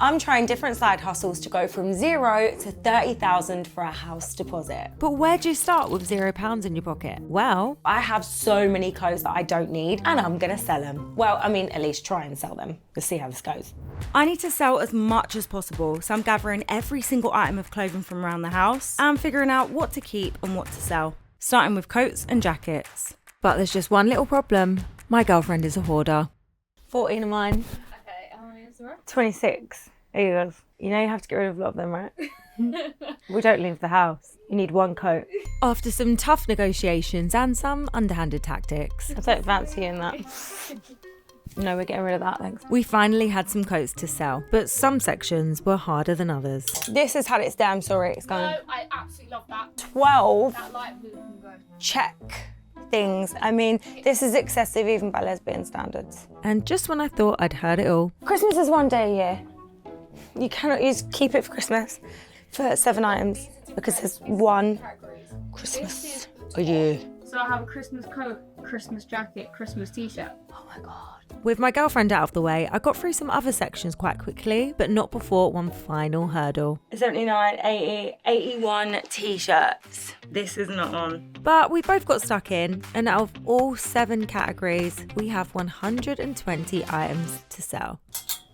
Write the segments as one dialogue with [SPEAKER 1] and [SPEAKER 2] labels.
[SPEAKER 1] I'm trying different side hustles to go from 0 to 30,000 for a house deposit.
[SPEAKER 2] But where do you start with £0 in your pocket? Well,
[SPEAKER 1] I have so many clothes that I don't need and I'm gonna sell them. Well, I mean, at least try and sell them. We'll see how this goes.
[SPEAKER 2] I need to sell as much as possible, so I'm gathering every single item of clothing from around the house and figuring out what to keep and what to sell, starting with coats and jackets. But there's just one little problem. My girlfriend is a hoarder.
[SPEAKER 1] 14 of mine.
[SPEAKER 3] Okay, how many is there?
[SPEAKER 1] 26. There you go. You know you have to get rid of a lot of them, right? We don't leave the house. You need one coat.
[SPEAKER 2] After some tough negotiations and some underhanded tactics,
[SPEAKER 1] I don't fancy you in that. No, we're getting rid of that, thanks.
[SPEAKER 2] we finally had some coats to sell, but some sections were harder than others.
[SPEAKER 1] This has had its damn sorry. It's gone.
[SPEAKER 3] No, I absolutely love that.
[SPEAKER 1] 12
[SPEAKER 3] That light blue can go.
[SPEAKER 1] check things. I mean, this is excessive even by lesbian standards.
[SPEAKER 2] And just when I thought I'd heard it all,
[SPEAKER 1] Christmas is one day a year. You cannot use keep it for Christmas for 7 items because there's one Christmas a year.
[SPEAKER 3] So I have a Christmas coat, Christmas jacket, Christmas t-shirt.
[SPEAKER 1] Oh my God.
[SPEAKER 2] with my girlfriend out of the way, I got through some other sections quite quickly, but not before one final hurdle.
[SPEAKER 1] 79, 80, 81 t-shirts. This is not on.
[SPEAKER 2] But we both got stuck in, and out of all 7 categories, we have 120 items to sell.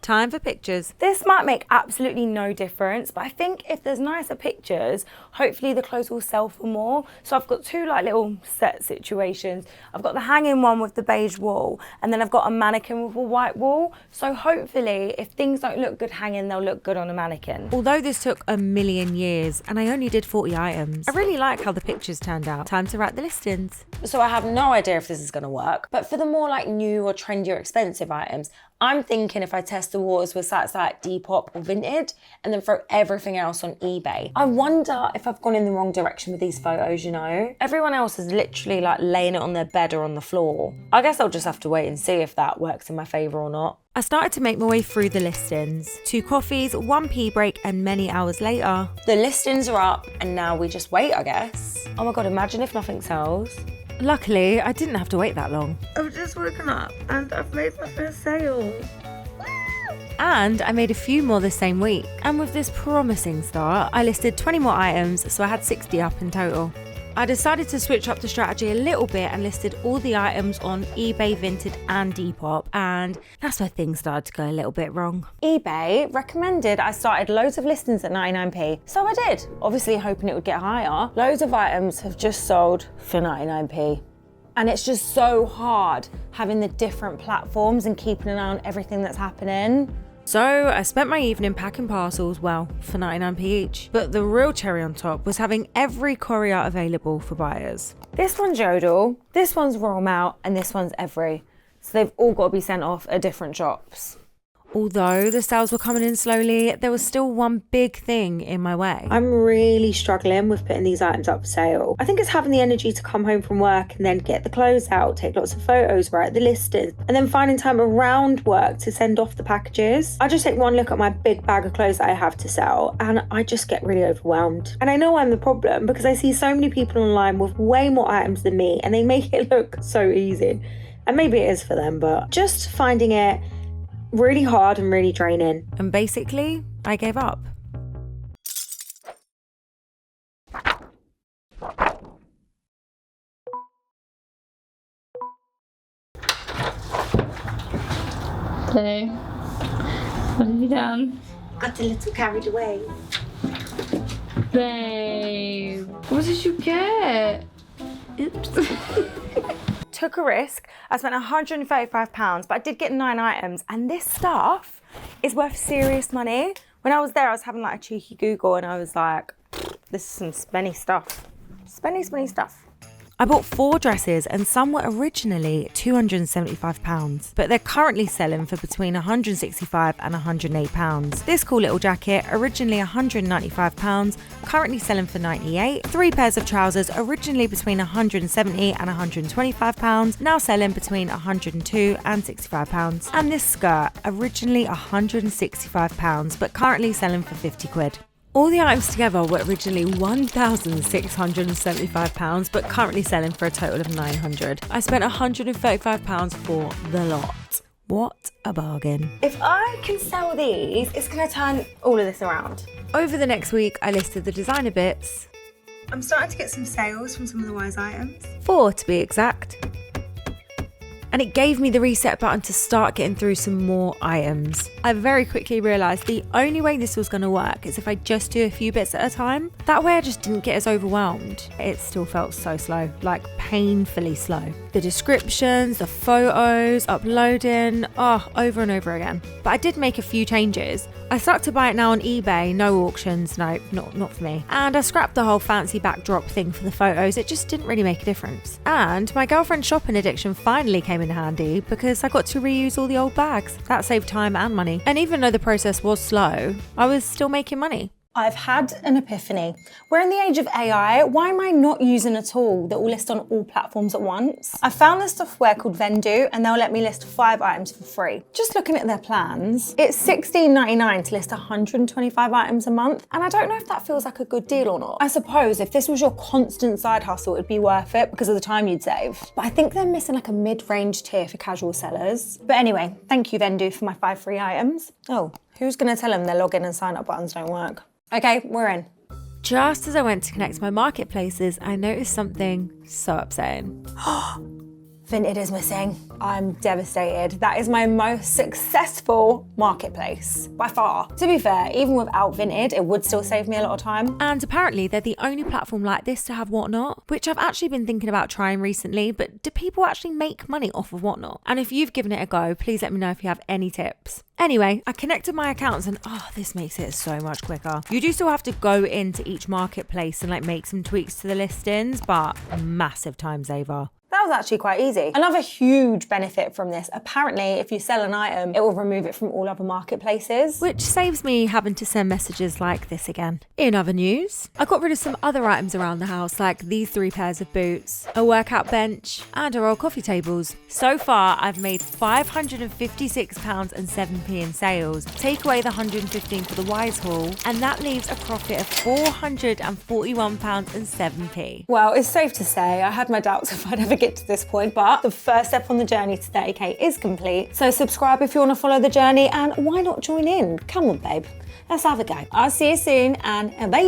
[SPEAKER 2] Time for pictures.
[SPEAKER 1] This might make absolutely no difference, but I think if there's nicer pictures, hopefully the clothes will sell for more. So I've got 2 like little set situations. I've got the hanging one with the beige wall, and then I've got a mannequin with a white wall. So hopefully if things don't look good hanging, they'll look good on a mannequin.
[SPEAKER 2] Although this took a million years and I only did 40 items, I really like how the pictures turned out. Time to write the listings.
[SPEAKER 1] So I have no idea if this is gonna work, but for the more like new or trendy or expensive items, I'm thinking if I test the waters with sites like Depop or Vinted and then throw everything else on eBay. I wonder if I've gone in the wrong direction with these photos, you know? Everyone else is literally like laying it on their bed or on the floor. I guess I'll just have to wait and see if that works in my favour or not.
[SPEAKER 2] I started to make my way through the listings. 2 coffees, 1 pee break, and many hours later,
[SPEAKER 1] The listings are up and now we just wait, I guess. Oh my God, imagine if nothing sells.
[SPEAKER 2] luckily, I didn't have to wait that long.
[SPEAKER 1] I've just woken up and I've made my first sale.
[SPEAKER 2] And I made a few more the same week. And with this promising start, I listed 20 more items, so I had 60 up in total. I decided to switch up the strategy a little bit and listed all the items on eBay, Vinted and Depop, and that's where things started to go a little bit wrong.
[SPEAKER 1] eBay recommended I started loads of listings at 99p, so I did, obviously hoping it would get higher. Loads of items have just sold for 99p. And it's just so hard having the different platforms and keeping an eye on everything that's happening.
[SPEAKER 2] So I spent my evening packing parcels, well, for 99p each. But the real cherry on top was having every courier available for buyers.
[SPEAKER 1] This one's Yodel, this one's Royal Mail, and this one's Every. So they've all got to be sent off at different shops.
[SPEAKER 2] Although the sales were coming in slowly, there was still one big thing in my way.
[SPEAKER 4] I'm really struggling with putting these items up for sale. I think it's having the energy to come home from work and then get the clothes out, take lots of photos, write the listings, and then finding time around work to send off the packages. I just take one look at my big bag of clothes that I have to sell and I just get really overwhelmed. And I know I'm the problem because I see so many people online with way more items than me and they make it look so easy. And maybe it is for them, but just finding it really hard and really draining.
[SPEAKER 2] And basically, I gave up.
[SPEAKER 3] Hello. What have you done?
[SPEAKER 4] Got a little carried away.
[SPEAKER 3] Babe, what did you get?
[SPEAKER 1] Oops. Took a risk. I spent £135, but I did get 9 items, and this stuff is worth serious money. When I was there, I was having like a cheeky Google, and I was like, this is some spenny stuff. Spenny stuff.
[SPEAKER 2] I bought 4 dresses and some were originally £275, but they're currently selling for between £165 and £108. This cool little jacket, originally £195, currently selling for £98. 3 pairs of trousers, originally between £170 and £125, now selling between £102 and £65. And this skirt, originally £165, but currently selling for £50. All the items together were originally £1,675, but currently selling for a total of £900. I spent £135 for the lot. What a bargain.
[SPEAKER 1] If I can sell these, it's gonna turn all of this around.
[SPEAKER 2] Over the next week, I listed the designer bits.
[SPEAKER 4] I'm starting to get some sales from some of the Wise items.
[SPEAKER 2] 4 to be exact. And it gave me the reset button to start getting through some more items. I very quickly realised the only way this was going to work is if I just do a few bits at a time. That way I just didn't get as overwhelmed. It still felt so slow, like painfully slow. The descriptions, the photos, uploading, over and over again. But I did make a few changes. I stuck to buy it now on eBay, no auctions, no, not for me. And I scrapped the whole fancy backdrop thing for the photos, it just didn't really make a difference. And my girlfriend's shopping addiction finally came in handy because I got to reuse all the old bags. That saved time and money. And even though the process was slow, I was still making money.
[SPEAKER 1] I've had an epiphany. We're in the age of AI. Why am I not using a tool that will list on all platforms at once? I found this software called Vendoo and they'll let me list 5 items for free. Just looking at their plans, it's $16.99 to list 125 items a month. And I don't know if that feels like a good deal or not. I suppose if this was your constant side hustle, it'd be worth it because of the time you'd save. But I think they're missing like a mid-range tier for casual sellers. But anyway, thank you Vendoo for my 5 free items. Oh, who's gonna tell them their login and sign up buttons don't work? Okay, we're in.
[SPEAKER 2] Just as I went to connect my marketplaces, I noticed something so upsetting.
[SPEAKER 1] Vinted is missing. I'm devastated. That is my most successful marketplace, by far. To be fair, even without Vinted, it would still save me a lot of time.
[SPEAKER 2] And apparently they're the only platform like this to have Whatnot, which I've actually been thinking about trying recently, but do people actually make money off of Whatnot? And if you've given it a go, please let me know if you have any tips. Anyway, I connected my accounts and this makes it so much quicker. You do still have to go into each marketplace and make some tweaks to the listings, but massive time saver.
[SPEAKER 1] That was actually quite easy. Another huge benefit from this, apparently if you sell an item, it will remove it from all other marketplaces.
[SPEAKER 2] Which saves me having to send messages like this again. In other news, I got rid of some other items around the house like these 3 pairs of boots, a workout bench and our old coffee tables. So far I've made £556.07 in sales. Take away the £115 for the Wise haul and that leaves a profit of £441.07.
[SPEAKER 1] Well, it's safe to say I had my doubts if I'd ever get to this point, but the first step on the journey to 30k is complete. So subscribe if you want to follow the journey and why not join in? Come on, babe. Let's have a go. I'll see you soon and bye.